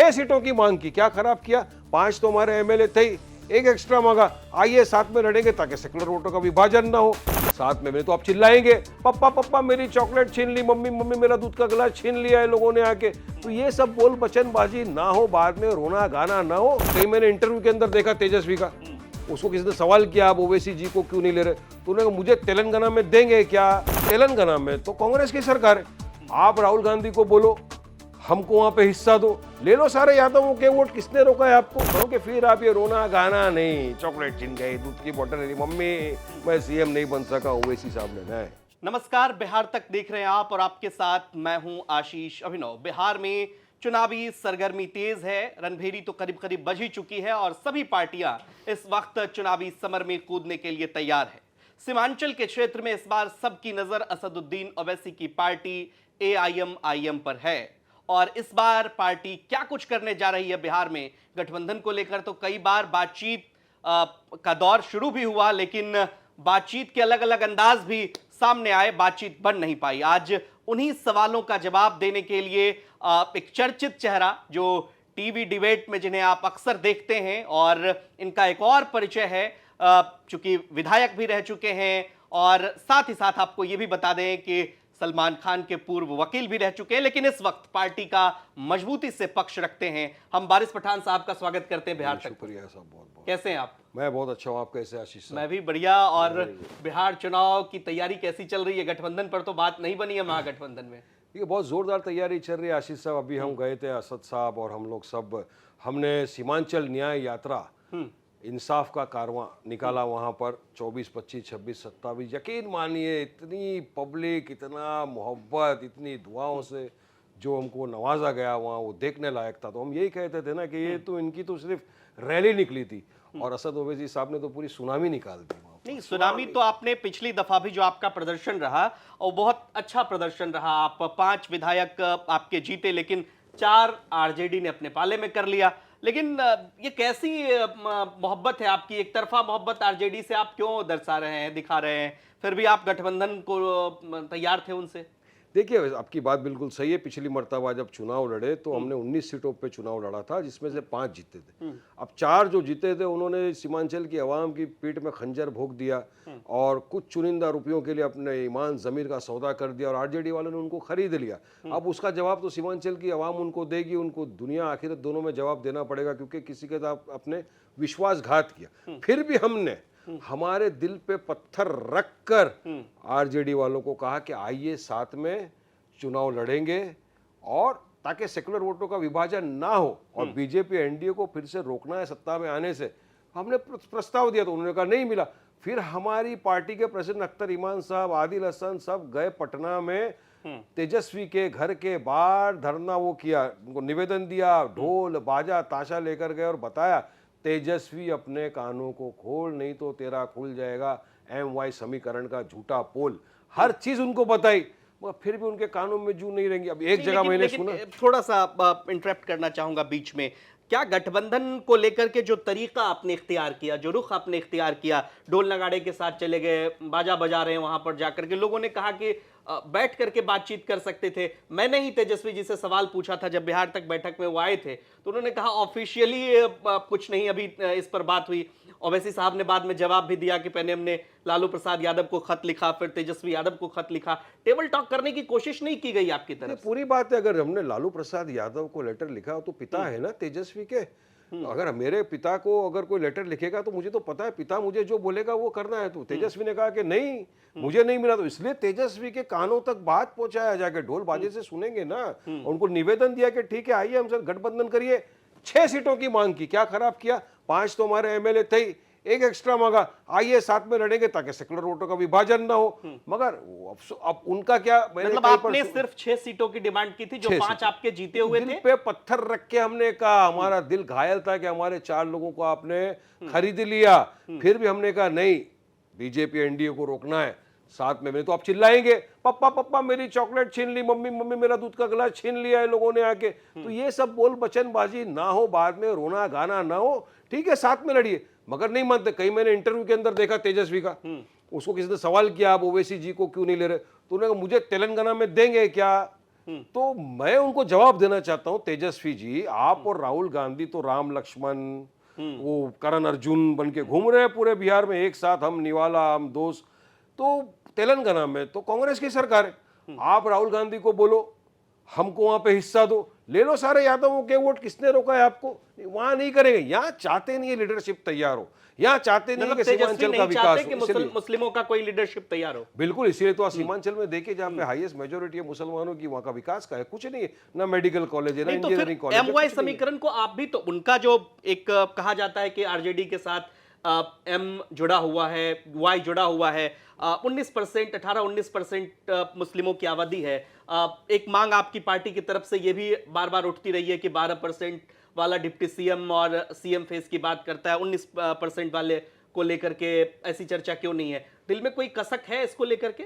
6 सीटों की मांग की, क्या खराब किया? 5 तो हमारे एमएलए थे, एक एक्स्ट्रा मांगा, आइए साथ में लड़ेंगे ताकि सेकुलर वोटों का विभाजन ना हो। साथ में तो आप चिल्लाएंगे, पप्पा पप्पा मेरी चॉकलेट छीन ली, मम्मी मम्मी मेरा दूध का गिलास छीन लिया है लोगों ने आके। तो ये सब बोल बचनबाजी ना हो, बाद में रोना गाना ना हो। कहीं मैंने इंटरव्यू के अंदर देखा तेजस्वी का, उसको किसी ने सवाल किया आप ओवैसी जी को क्यों नहीं ले रहे, तो उन्होंने कहा मुझे तेलंगाना में देंगे क्या? तेलंगाना में तो कांग्रेस की सरकार है, आप राहुल गांधी को बोलो हमको वहां पे हिस्सा दो, ले लो सारे यादवों के वोट, किसने रोका है आपको? क्योंकि फिर आप ये रोना गाना नहीं, चॉकलेट छीन गई, दूध की बोतल नहीं, मम्मी मैं सीएम नहीं बन सका, ओवैसी साहब ने ना। नमस्कार, बिहार तक देख रहे हैं आप और आपके साथ मैं हूं आशीष अभिनव। बिहार में चुनावी सरगर्मी तेज है, रणभेरी तो करीब करीब बज ही चुकी है और सभी पार्टियां इस वक्त चुनावी समर में कूदने के लिए तैयार है। सीमांचल के क्षेत्र में इस बार सबकी नजर असदुद्दीन ओवैसी की पार्टी एआईएम पर है और इस बार पार्टी क्या कुछ करने जा रही है बिहार में गठबंधन को लेकर, तो कई बार बातचीत का दौर शुरू भी हुआ, लेकिन बातचीत के अलग अलग अंदाज भी सामने आए, बातचीत बन नहीं पाई। आज उन्हीं सवालों का जवाब देने के लिए एक चर्चित चेहरा जो टीवी डिबेट में जिन्हें आप अक्सर देखते हैं, और इनका एक और परिचय है, चूंकि विधायक भी रह चुके हैं और साथ ही साथ आपको यह भी बता दें कि सलमान खान के पूर्व वकील भी रह चुके हैं, लेकिन इस वक्त पार्टी का मजबूती से पक्ष रखते हैं। हम बारिश पठान साहब का स्वागत करते हैं बिहार तक। शुक्रिया साहब, बहुत बहुत। कैसे हैं आप? मैं बहुत अच्छा हूँ, आप कैसे आशीष साहब? मैं भी बढ़िया। और बिहार चुनाव की तैयारी कैसी चल रही है? गठबंधन पर तो बात नहीं बनी है महागठबंधन में। ये बहुत जोरदार तैयारी चल रही है आशीष साहब। अभी हम गए थे, असद साहब और हम लोग सब, हमने सीमांचल न्याय यात्रा, इंसाफ का कारवां निकाला वहाँ पर 24, 25, 26, 27। यकीन मानिए इतनी पब्लिक, इतना मोहब्बत, इतनी दुआओं से जो हमको नवाजा गया वहाँ, वो देखने लायक था। तो हम यही कहते थे ना कि ये तो इनकी तो सिर्फ रैली निकली थी और असद ओवैसी साहब ने तो पूरी सुनामी निकाल दी वहाँ। नहीं, सुनामी तो आपने पिछली दफा भी जो आपका प्रदर्शन रहा और बहुत अच्छा प्रदर्शन रहा, आप 5 विधायक आपके जीते, लेकिन 4 आरजेडी ने अपने पाले में कर लिया। लेकिन ये कैसी मोहब्बत है आपकी? एक तरफा मोहब्बत आरजेडी से आप क्यों दर्शा रहे हैं, दिखा रहे हैं? फिर भी आप गठबंधन को तैयार थे उनसे। देखिए, आपकी बात बिल्कुल सही है। पिछली मर्तबा जब चुनाव लड़े तो हमने 19 सीटों पे चुनाव लड़ा था, जिसमें से 5 जीते थे। अब 4 जो जीते थे उन्होंने सीमांचल की आवाम की पीठ में खंजर भोंक दिया और कुछ चुनिंदा रुपयों के लिए अपने ईमान ज़मीर का सौदा कर दिया और आरजेडी वालों ने उनको खरीद लिया। अब उसका जवाब तो सीमांचल की आवाम उनको देगी, उनको दुनिया आखिरत दोनों में जवाब देना पड़ेगा, क्योंकि किसी के साथ अपने विश्वासघात किया। फिर भी हमने हमारे दिल पे पत्थर रखकर आरजेडी वालों को कहा कि आइए साथ में चुनाव लड़ेंगे, और ताकि सेकुलर वोटों का विभाजन ना हो और बीजेपी एनडीए को फिर से रोकना है सत्ता में आने से। हमने प्रस्ताव दिया तो उन्होंने कहा नहीं मिला। फिर हमारी पार्टी के प्रेसिडेंट अख्तर ईमान साहब, आदिल हसन सब गए पटना में, तेजस्वी के घर के बाहर धरना वो किया, उनको निवेदन दिया, ढोल बाजा ताशा लेकर गए और बताया तेजस्वी अपने कानों को खोल, नहीं तो तेरा खुल जाएगा MY समीकरण का झूठा पोल। हर चीज उनको बताई, मगर फिर भी उनके कानों में जू नहीं रहेंगी। अब एक जगह मैंने सुना, थोड़ा सा इंटरप्ट करना चाहूंगा बीच में, क्या गठबंधन को लेकर के जो तरीका आपने इख्तियार किया, जो रुख आपने इख्तियार किया, ढोल नगाड़े के साथ चले गए, बाजा बजा रहे हैं वहां पर जाकर के, लोगों ने कहा कि बैठ करके बातचीत कर सकते थे। मैंने ही तेजस्वी जी से सवाल पूछा था जब बिहार तक बैठक में वो आए थे, तो उन्होंने कहा ऑफिशियली कुछ नहीं अभी इस पर बात हुई। ओवैसी साहब ने बाद में जवाब भी दिया कि पहले हमने लालू प्रसाद यादव को खत लिखा, फिर तेजस्वी यादव को खत लिखा। टेबल टॉक करने की कोशिश नहीं की गई आपकी तरफ? पूरी बात है, अगर हमने लालू प्रसाद यादव को लेटर लिखा तो पिता है ना तेजस्वी के। अगर मेरे पिता को अगर कोई लेटर लिखेगा तो मुझे तो पता है पिता मुझे जो बोलेगा वो करना है। तो तेजस्वी ने कहा कि नहीं, मुझे नहीं मिला, तो इसलिए तेजस्वी के कानों तक बात पहुंचाया जाके, ढोल बाजे से सुनेंगे ना। उनको निवेदन दिया कि ठीक है आइए हमसे गठबंधन करिए। 6 सीटों की मांग की, क्या खराब किया? 5 तो हमारे एमएलए थे, एक एक्स्ट्रा मांगा, आइए साथ में लड़ेंगे ताकि सेकुलर वोटों का विभाजन ना हो। मगर अब उनका क्या, मतलब आपने सिर्फ 6 सीटों की डिमांड की थी, जो 5 आपके जीते हुए थे। दिल पे पत्थर रख के हमने कहा, हमारा दिल घायल था कि हमारे 4 लोगों को आपने खरीद लिया। फिर भी हमने कहा नहीं, बीजेपी एनडीए को रोकना है। साथ में तो आप चिल्लाएंगे, पप्पा पप्पा मेरी चॉकलेट छीन ली, मम्मी मम्मी मेरा दूध का गिलास छीन लिया है लोगों ने आके। तो ये सब बोल बचनबाजी ना हो, बाद में रोना गाना ना हो। ठीक है साथ में लड़िए, मगर नहीं मानते। कहीं मैंने इंटरव्यू के अंदर देखा तेजस्वी का, उसको किसी ने सवाल किया आप ओवैसी जी को क्यों नहीं ले रहे, तो उन्होंने कहा मुझे तेलंगाना में देंगे क्या? तो मैं उनको जवाब देना चाहता हूं, तेजस्वी जी, आप और राहुल गांधी तो राम लक्ष्मण वो करण अर्जुन बन के घूम रहे हैं पूरे बिहार में एक साथ, हम निवाला हम दोस्त। तो तेलंगाना में तो कांग्रेस की सरकार है, आप राहुल गांधी को बोलो हमको वहां पे हिस्सा दो, ले लो सारे यादवों के वोट, किसने रोका है आपको? वहां नहीं करेंगे, यहाँ चाहते नहीं है लीडरशिप तैयार हो, यहाँ चाहते नहीं मतलब कि तेजस्वी सीमांचल का नहीं विकास चाहते हो, कि इसलिए मुस्लिमों का कोई लीडरशिप तैयार हो। बिल्कुल, इसीलिए तो सीमांचल में देखिए जहाँ पे हाईएस्ट मेजोरिटी है मुसलमानों की, वहां का विकास का है कुछ नहीं है, ना मेडिकल कॉलेज है ना नहीं तो फिर इंजीनियरिंग कॉलेज है, एमवाई कुछ नहीं है। समीकरण को आप भी तो, उनका जो एक कहा जाता है कि आरजेडी के साथ एम जुड़ा हुआ है, वाई जुड़ा हुआ है, 19% 18-19% मुस्लिमों की आबादी है। एक मांग आपकी पार्टी की तरफ से ये भी बार बार उठती रही है कि 12% वाला डिप्टी सीएम और सीएम फेस की बात करता है, 19% वाले को लेकर के ऐसी चर्चा क्यों नहीं है? दिल में कोई कसक है इसको लेकर के?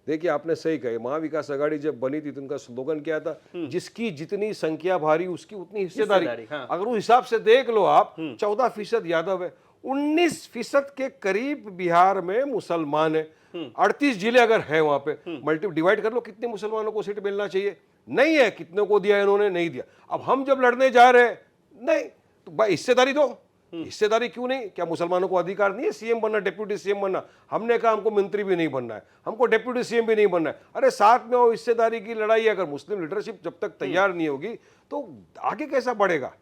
देखिए आपने सही कहा, महाविकास आघाड़ी जब बनी थी तो उनका स्लोगन क्या था, जिसकी जितनी संख्या भारी उसकी उतनी हिस्सेदारी। हाँ। अगर उस हिसाब से देख लो आप, 14% यादव है, 19% के करीब बिहार में मुसलमान है, 38 जिले अगर है वहां पे, मल्टी डिवाइड कर लो कितने मुसलमानों को सीट मिलना चाहिए, नहीं है, कितने को दिया इन्होंने, नहीं दिया। अब हम जब लड़ने जा रहे हैं, नहीं तो भाई हिस्सेदारी दो, हिस्सेदारी क्यों नहीं? क्या मुसलमानों को अधिकार नहीं है सीएम बनना, डिप्यूटी सीएम बनना? हमने कहा हमको मंत्री भी नहीं बनना है, हमको डिप्यूटी सीएम भी नहीं बनना है। अरे साथ में वो हिस्सेदारी की लड़ाई, अगर मुस्लिम लीडरशिप जब तक तैयार नहीं होगी तो आगे कैसा बढ़ेगा?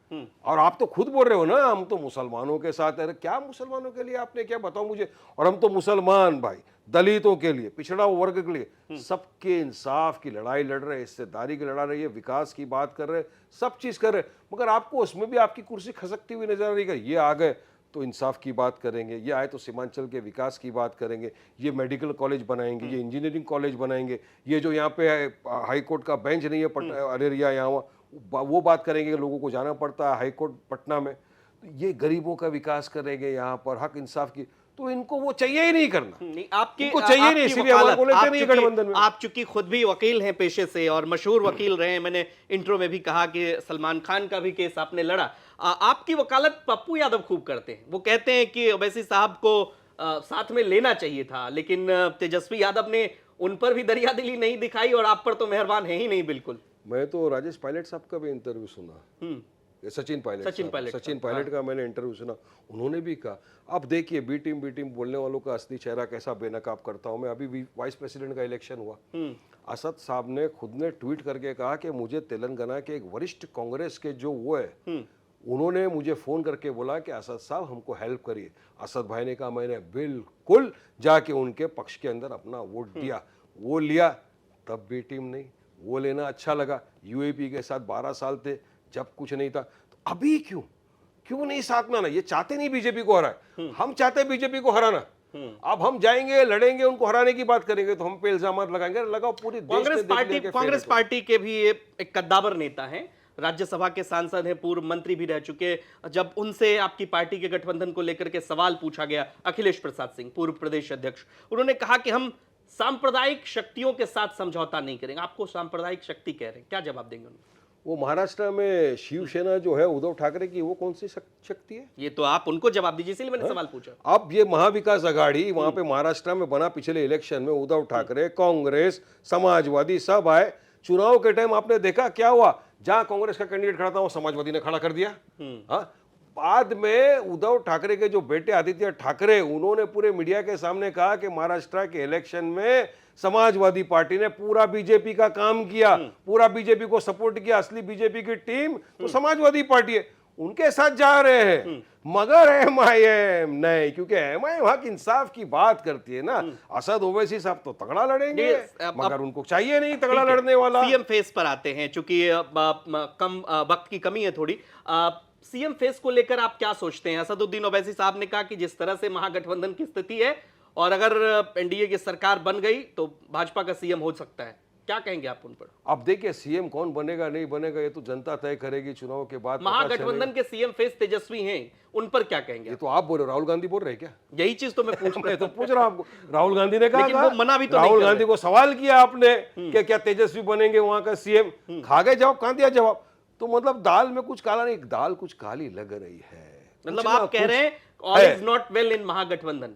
और आप तो खुद बोल रहे हो ना हम तो मुसलमानों के साथ है। अरे क्या मुसलमानों के लिए आपने क्या बताओ मुझे? और हम तो मुसलमान भाई, दलितों के लिए, पिछड़ा वर्ग के लिए, सबके इंसाफ की लड़ाई लड़ रहे, हिस्सेदारी की लड़ा रही है, विकास की बात कर रहे, सब चीज कर रहे, मगर आपको उसमें भी आपकी कुर्सी खसकती हुई नजर आ रही है। ये आ गए तो इंसाफ की बात करेंगे, ये आए तो सीमांचल के विकास की बात करेंगे, ये मेडिकल कॉलेज बनाएंगे, ये इंजीनियरिंग कॉलेज बनाएंगे, ये जो यहाँ पे हाई कोर्ट का बेंच नहीं है अरेरिया यहाँ, वो बात करेंगे, लोगों को जाना पड़ता है हाई कोर्ट पटना में, तो ये गरीबों का विकास करेंगे यहाँ पर, हक इंसाफ की, तो इनको वो चाहिए ही नहीं करना। नहीं, आपकी इनको चाहिए नहीं, इसीलिए हमारे को लेते नहीं गठबंधन में। आप चूंकि खुद भी वकील हैं पेशे से और मशहूर वकील रहे हैं, मैंने इंट्रो में भी कहा कि सलमान खान का भी केस आपने लड़ा। आपकी वकालत पप्पू यादव खूब करते हैं, वो कहते हैं कि ओवैसी साहब को साथ में लेना चाहिए था, लेकिन तेजस्वी यादव ने उन पर भी दरियादिली नहीं दिखाई और आप पर तो मेहरबान है ही नहीं बिल्कुल। मैं तो राजेश पायलट साहब का भी इंटरव्यू सुना, सचिन पायलट का मैंने इंटरव्यू सुना, उन्होंने भी कहा, अब देखिए बी टीम बोलने वालों का असली चेहरा कैसा बेनकाब करता हूं मैं। अभी भी वाइस प्रेसिडेंट का इलेक्शन हुआ, असद साहब ने खुद ने ट्वीट करके कहा कि मुझे तेलंगाना के एक वरिष्ठ कांग्रेस के जो वो है, उन्होंने मुझे फोन करके बोला कि असद साहब हमको हेल्प करिए। असद भाई ने कहा मैंने बिल्कुल जाके उनके पक्ष के अंदर अपना वोट दिया, वो लिया, तब बी टीम नहीं, वो लेना अच्छा लगा। यूएपी के साथ 12 साल थे जब कुछ नहीं था, तो अभी क्यों नहीं साथ में आना? ये चाहते नहीं बीजेपी को हराए, हम चाहते हैं बीजेपी को हराना। अब हम जाएंगे लड़ेंगे, उनको हराने की बात करेंगे तो हम पे इल्जाम लगाएंगे, लगाओ पूरी कांग्रेस पार्टी के भी एक कद्दावर नेता हैं, राज्यसभा के सांसद हैं, पूर्व मंत्री भी रह चुके। जब उनसे आपकी पार्टी के गठबंधन को लेकर के सवाल पूछा गया, अखिलेश प्रसाद सिंह पूर्व प्रदेश अध्यक्ष, उन्होंने कहा कि हम सांप्रदायिक शक्तियों के साथ समझौता नहीं करेंगे। आपको सांप्रदायिक शक्ति कह रहे हैं, क्या जवाब देंगे उनको? वो महाराष्ट्र में शिवसेना जो है उद्धव ठाकरे की, वो कौन सी शक्ति है? ये तो आप उनको जवाब दीजिए, इसलिए मैंने सवाल पूछा। अब ये महाविकास आघाड़ी वहां पे महाराष्ट्र में बना, पिछले इलेक्शन में उद्धव ठाकरे, कांग्रेस, समाजवादी सब आए। चुनाव के टाइम आपने देखा क्या हुआ, जहां कांग्रेस का कैंडिडेट खड़ा था वो समाजवादी ने खड़ा कर दिया। हाँ, बाद में उद्धव ठाकरे के जो बेटे आदित्य ठाकरे, उन्होंने पूरे मीडिया के सामने कहा कि महाराष्ट्र के इलेक्शन में समाजवादी पार्टी ने पूरा बीजेपी का काम किया, पूरा बीजेपी को सपोर्ट किया, असली बीजेपी की टीम तो समाजवादी पार्टी है, उनके साथ जा रहे हैं। मगर एमआईएम नहीं, क्योंकि एमआईएम हक इंसाफ की बात करती है ना। असद ओवैसी साहब तो तगड़ा लड़ेंगे, मगर उनको चाहिए नहीं तगड़ा लड़ने वाला। सीएम फेस पर आते हैं, चूंकि कम वक्त की कमी है थोड़ी। सीएम फेस को लेकर आप क्या सोचते हैं? असदुद्दीन ओवैसी साहब ने कहा कि जिस तरह से महागठबंधन की स्थिति है और अगर एनडीए की सरकार बन गई तो भाजपा का सीएम हो सकता है, क्या कहेंगे आप उन पर? अब देखिए सीएम कौन बनेगा नहीं बनेगा ये तो जनता तय करेगी चुनाव के बाद। महागठबंधन के सीएम फेस तेजस्वी हैं, उन पर क्या कहेंगे? ये तो आप बोल रहे हो, राहुल गांधी बोल रहे हैं क्या? यही चीज तो मैं पूछ रहा तो पूछ रहा हूं आपको, राहुल गांधी ने कहा, लेकिन वो मना भी तो राहुल गांधी को सवाल किया आपने कि क्या तेजस्वी बनेंगे वहां का सीएम, खा गए जवाब, कहां दिया जवाब? तो मतलब दाल में कुछ काला नहीं, दाल कुछ काली लग रही है। मतलब आप कह रहे हैं all is not well in Mahagathbandhan?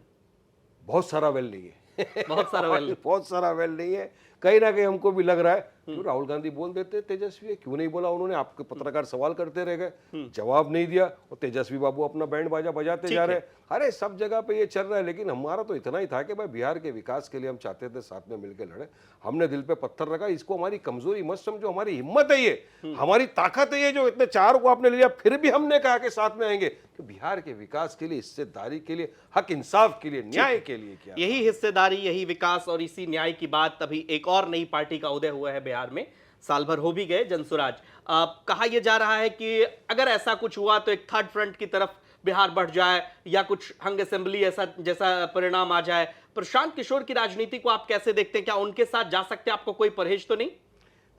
बहुत सारा वेल नहीं है बहुत सारा वेल बहुत सारा वेल नहीं है। कहीं ना कहीं हमको भी लग रहा है क्यों राहुल गांधी बोल देते तेजस्वी है, क्यों नहीं बोला उन्होंने, आपके पत्रकार सवाल करते रह गए, जवाब नहीं दिया और तेजस्वी बाबू अपना बैंड बाजा बजाते जा रहे हैं। अरे सब जगह पे ये चल रहा है, लेकिन हमारा तो इतना ही था कि भाई बिहार के विकास के लिए हम चाहते थे साथ में मिलकर लड़े, हमने दिल पे पत्थर रखा। इसको हमारी कमजोरी मत समझो, हमारी हिम्मत है ये, हमारी ताकत है ये, जो इतने चार को आपने लिया फिर भी हमने कहा कि साथ में आएंगे, कि बिहार के विकास के लिए, हिस्सेदारी के लिए, हक इंसाफ के लिए, न्याय के लिए किया। यही हिस्सेदारी, यही विकास और इसी न्याय की बात, अभी एक और नई पार्टी का उदय हुआ है बिहार में, साल भर हो भी गए, जनसुराज। कहा यह जा रहा है कि अगर ऐसा कुछ हुआ तो एक थर्ड फ्रंट की तरफ बिहार बढ़ जाए या कुछ हंग असेंबली ऐसा जैसा परिणाम आ जाए। प्रशांत किशोर की राजनीति को आप कैसे देखते हैं? क्या उनके साथ जा सकते हैं? आपको कोई परहेज तो नहीं?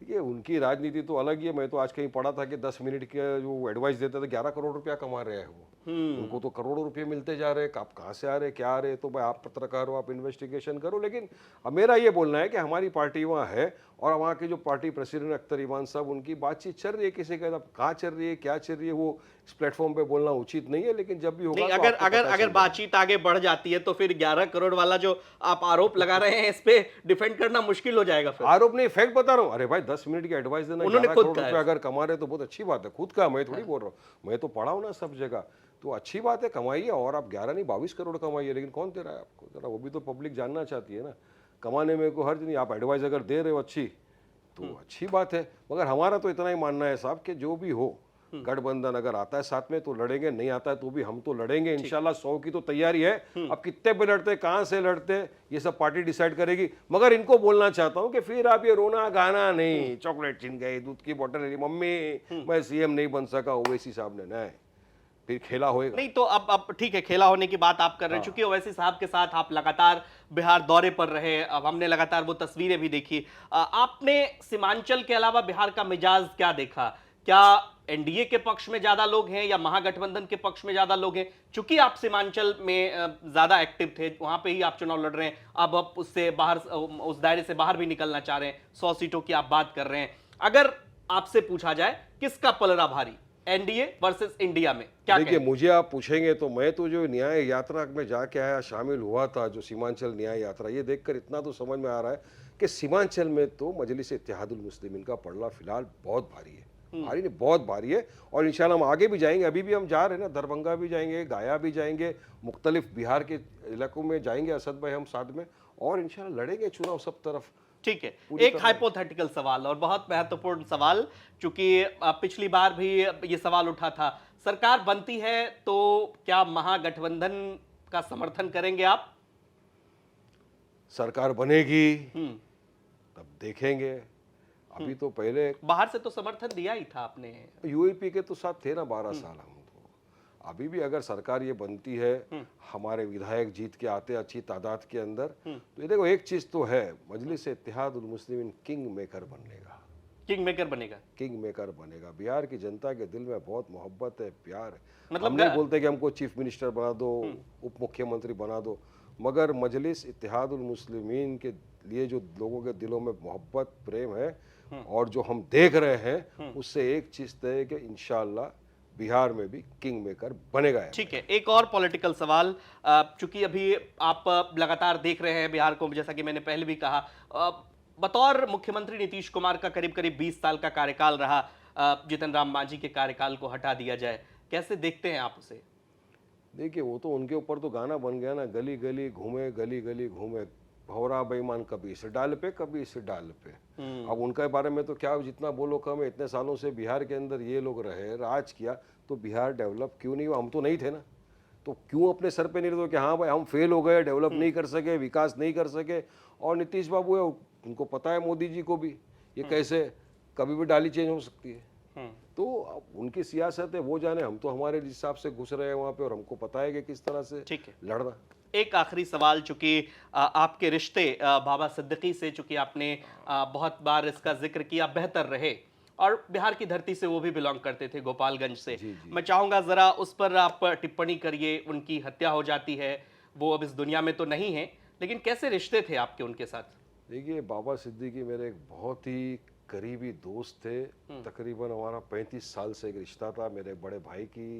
देखिए उनकी राजनीति तो अलग ही है। मैं तो आज कहीं पढ़ा था कि 10 मिनट के जो एडवाइस देते थे 11 करोड़ रुपया कमा रहे हैं वो, उनको तो करोड़ों रुपए मिलते जा रहे हैं। आप कहाँ से आ रहे, क्या आ रहे, तो भाई आप पत्रकार हो, आप इन्वेस्टिगेशन करो। लेकिन अब मेरा ये बोलना है कि हमारी पार्टी वहाँ है और वहाँ के जो पार्टी प्रेसिडेंट अख्तर ईमान साहब, उनकी बातचीत चल रही है, किसी का कहाँ चल रही है, क्या चल रही है, वो इस प्लेटफॉर्म पे बोलना उचित नहीं है। लेकिन जब भी होगा नहीं, तो अगर आपको अगर पता अगर चल बातचीत आगे बढ़ जाती है तो फिर 11 करोड़ वाला जो आप आरोप लगा रहे हैं, इस पे डिफेंड करना मुश्किल हो जाएगा फिर। आरोप नहीं, फैक्ट बता रहा हूँ। अरे भाई 10 मिनट की एडवाइस देना, उन्होंने 11 खुद करोड़ कहा है। रुपए अगर कमा रहे तो बहुत अच्छी बात है। खुद का, मैं थोड़ी बोल रहा हूँ, मैं तो पढ़ा हूँ ना सब जगह, तो अच्छी बात है, कमाइए। और आप 11 नहीं 22 करोड़ कमाइए, लेकिन कौन दे रहा है आपको, जरा वो भी तो पब्लिक जानना चाहती है ना। कमाने में कोई हर्ज नहीं, आप एडवाइस अगर दे रहे हो अच्छी तो अच्छी बात है। मगर हमारा तो इतना ही मानना है साहब कि जो भी हो, गठबंधन अगर आता है साथ में तो लड़ेंगे, नहीं आता है तो भी हम तो लड़ेंगे इंशाल्लाह। 100 की तो तैयारी है। अब कितने पे लड़ते, कहां से लड़ते, ये सब पार्टी डिसाइड करेगी। मगर इनको बोलना चाहता हूं कि फिर आप ये रोना गाना नहीं, चॉकलेट छिन गई, दूध की बोतल ले ली, मम्मी मैं सीएम नहीं बन सका, ओवैसी साहब ने, नहीं फिर खेला होएगा। नहीं तो अब ठीक है, खेला होने की बात आप कर रहे हैं, चूंकि ओवैसी साहब के साथ आप लगातार बिहार दौरे पर रहे, अब हमने लगातार वो तस्वीरें भी देखी। आपने सीमांचल के अलावा बिहार का मिजाज क्या देखा? क्या एनडीए के पक्ष में ज्यादा लोग हैं या महागठबंधन के पक्ष में ज्यादा लोग हैं? चूंकि आप सीमांचल में ज्यादा एक्टिव थे, वहां पे ही आप चुनाव लड़ रहे हैं, अब आप उससे बाहर, उस दायरे से बाहर भी निकलना चाह रहे हैं, 100 सीटों की आप बात कर रहे हैं। अगर आपसे पूछा जाए किसका पलड़ा भारी, एनडीए वर्सेस इंडिया में, क्या देखिए कहेंगे? मुझे आप पूछेंगे तो मैं तो जो न्याय यात्रा में जाके आया, शामिल हुआ था, जो सीमांचल न्याय यात्रा, ये देखकर इतना तो समझ में आ रहा है कि सीमांचल में तो मजलिस इत्तेहादुल मुस्लिमीन का पलड़ा फिलहाल बहुत भारी है। भारी नहीं, बहुत भारी है। और इंशाल्लाह हम आगे भी जाएंगे, अभी भी हम जा रहे हैं ना, दरभंगा भी जाएंगे, गया भी जाएंगे, मुख्तलिफ बिहार के इलाकों में जाएंगे असद भाई हम साथ में, और इंशाल्लाह लड़ेंगे चुनाव सब तरफ। ठीक है, पूरी एक तरह। हाइपोथेटिकल सवाल और बहुत महत्वपूर्ण सवाल, चूंकि पिछली बार भी ये सवाल उठा था, सरकार बनती है तो क्या महागठबंधन का समर्थन करेंगे आप? सरकार बनेगी तब देखेंगे, अभी तो पहले बाहर से तो समर्थन दिया ही था आपने। यूएपी के तो साथ थे ना 12 साल हम तो। अभी भी अगर सरकार ये बनती है, हमारे विधायक जीत के आते अच्छी तादाद के अंदर, तो ये देखो एक चीज तो है, मजलिस इत्तेहादुल मुस्लिमीन किंग मेकर बनेगा, किंग मेकर बनेगा। किंग मेकर बनेगा। बिहार की जनता के दिल में बहुत मोहब्बत है, प्यार है। मतलब हम नहीं बोलते कि हमको चीफ मिनिस्टर बना दो, उप मुख्यमंत्री बना दो, मगर मजलिस इत्तेहादुल मुस्लिमीन के लिए जो लोगों के दिलों में मोहब्बत, प्रेम है, और जो हम देख रहे हैं, उससे एक चीज तय है कि इंशाअल्लाह बिहार में भी किंग मेकर बनेगा। ठीक है, एक और पॉलिटिकल सवाल, चूंकि अभी आप लगातार देख रहे हैं बिहार को, जैसा कि मैंने पहले भी कहा, बतौर मुख्यमंत्री नीतीश कुमार का करीब करीब 20 साल का कार्यकाल रहा, जीतन राम मांझी के कार्यकाल को हटा दिया जाए, कैसे देखते हैं आप उसे? देखिए वो तो उनके ऊपर तो गाना बन गया ना, गली गली घूमे, गली गली घूमे, भौरा बेईमान, कभी इस डाल पे कभी इस डाल पे। अब उनके बारे में तो क्या जितना बोलो कम है। इतने सालों से बिहार के अंदर ये लोग रहे, राज किया, तो बिहार डेवलप क्यों नहीं हुआ? हम तो नहीं थे ना, तो क्यों अपने सर पे नहीं लेते कि हाँ भाई हम फेल हो गए, डेवलप नहीं कर सके, विकास नहीं कर सके। और नीतीश बाबू है, उनको पता है, मोदी जी को भी, ये कैसे कभी भी डाली चेंज हो सकती है। तो अब उनकी सियासत है, वो जाने, हम तो हमारे हिसाब से घुस रहे हैं वहाँ पे, और हमको पता है कि किस तरह से लड़ना। एक आखिरी सवाल, चूंकि आपके रिश्ते बाबा सिद्दीकी से, चूंकि आपने बहुत बार इसका जिक्र किया, बेहतर रहे, और बिहार की धरती से वो भी बिलोंग करते थे, गोपालगंज से। मैं चाहूंगा जरा उस पर आप टिप्पणी करिए। उनकी हत्या हो जाती है, वो अब इस दुनिया में तो नहीं है, लेकिन कैसे रिश्ते थे आपके उनके साथ? देखिए बाबा सिद्दीकी मेरे एक बहुत ही करीबी दोस्त थे, तकरीबन हमारा 35 साल से एक रिश्ता था, मेरे बड़े भाई की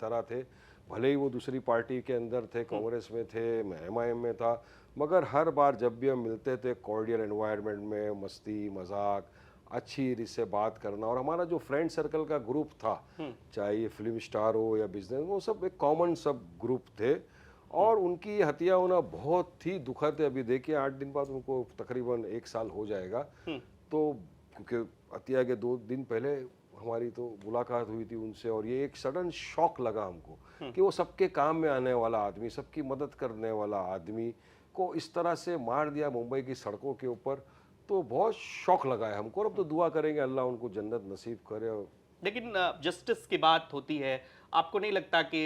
तरह थे। भले ही वो दूसरी पार्टी के अंदर थे, कांग्रेस में थे, मैं एमआईएम में था, मगर हर बार जब भी हम मिलते थे कॉर्डियल एनवायरनमेंट में मस्ती मजाक, अच्छी रीत से बात करना, और हमारा जो फ्रेंड सर्कल का ग्रुप था, चाहे ये फिल्म स्टार हो या बिजनेस, वो सब एक कॉमन सब ग्रुप थे। और उनकी हत्या होना बहुत ही दुखद है। अभी देखिए 8 दिन बाद उनको तकरीबन 1 साल हो जाएगा। तो क्योंकि हत्या के 2 दिन पहले हमारी तो मुलाकात हुई थी उनसे, और ये एक सडन शॉक लगा हमको कि वो सबके काम में आने वाला आदमी, सबकी मदद करने वाला आदमी को इस तरह से मार दिया मुंबई की सड़कों के ऊपर। तो बहुत शौक लगा है हमको, और अब तो दुआ करेंगे अल्लाह उनको जन्नत नसीब करे। और लेकिन जस्टिस की बात होती है, आपको नहीं लगता कि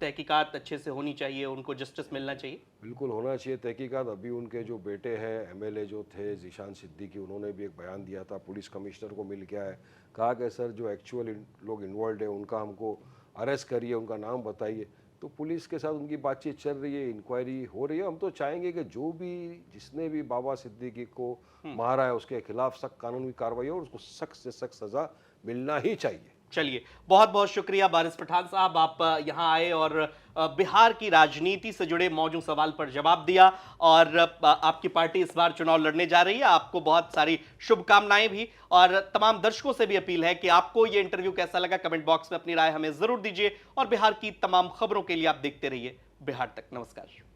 तहकीकात अच्छे से होनी चाहिए, उनको जस्टिस मिलना चाहिए? बिल्कुल होना चाहिए तहकीकात। अभी उनके जो बेटे हैं एमएलए जो थे जीशान सिद्दीकी, उन्होंने भी एक बयान दिया था, पुलिस कमिश्नर को मिल गया है, कहा कि सर जो एक्चुअल लोग इन्वॉल्व है उनका हमको अरेस्ट करिए, उनका नाम बताइए। तो पुलिस के साथ उनकी बातचीत चल रही है, इंक्वायरी हो रही है। हम तो चाहेंगे कि जो भी जिसने भी बाबा सिद्दीकी को मारा है उसके खिलाफ सख्त कानूनी कार्रवाई हो, और उसको सख्त से सख्त सजा मिलना ही चाहिए। चलिए, बहुत बहुत शुक्रिया बारिश पठान साहब, आप यहाँ आए और बिहार की राजनीति से जुड़े मौजूद सवाल पर जवाब दिया। और आपकी पार्टी इस बार चुनाव लड़ने जा रही है, आपको बहुत सारी शुभकामनाएं भी। और तमाम दर्शकों से भी अपील है कि आपको ये इंटरव्यू कैसा लगा, कमेंट बॉक्स में अपनी राय हमें जरूर दीजिए। और बिहार की तमाम खबरों के लिए आप देखते रहिए बिहार तक। नमस्कार।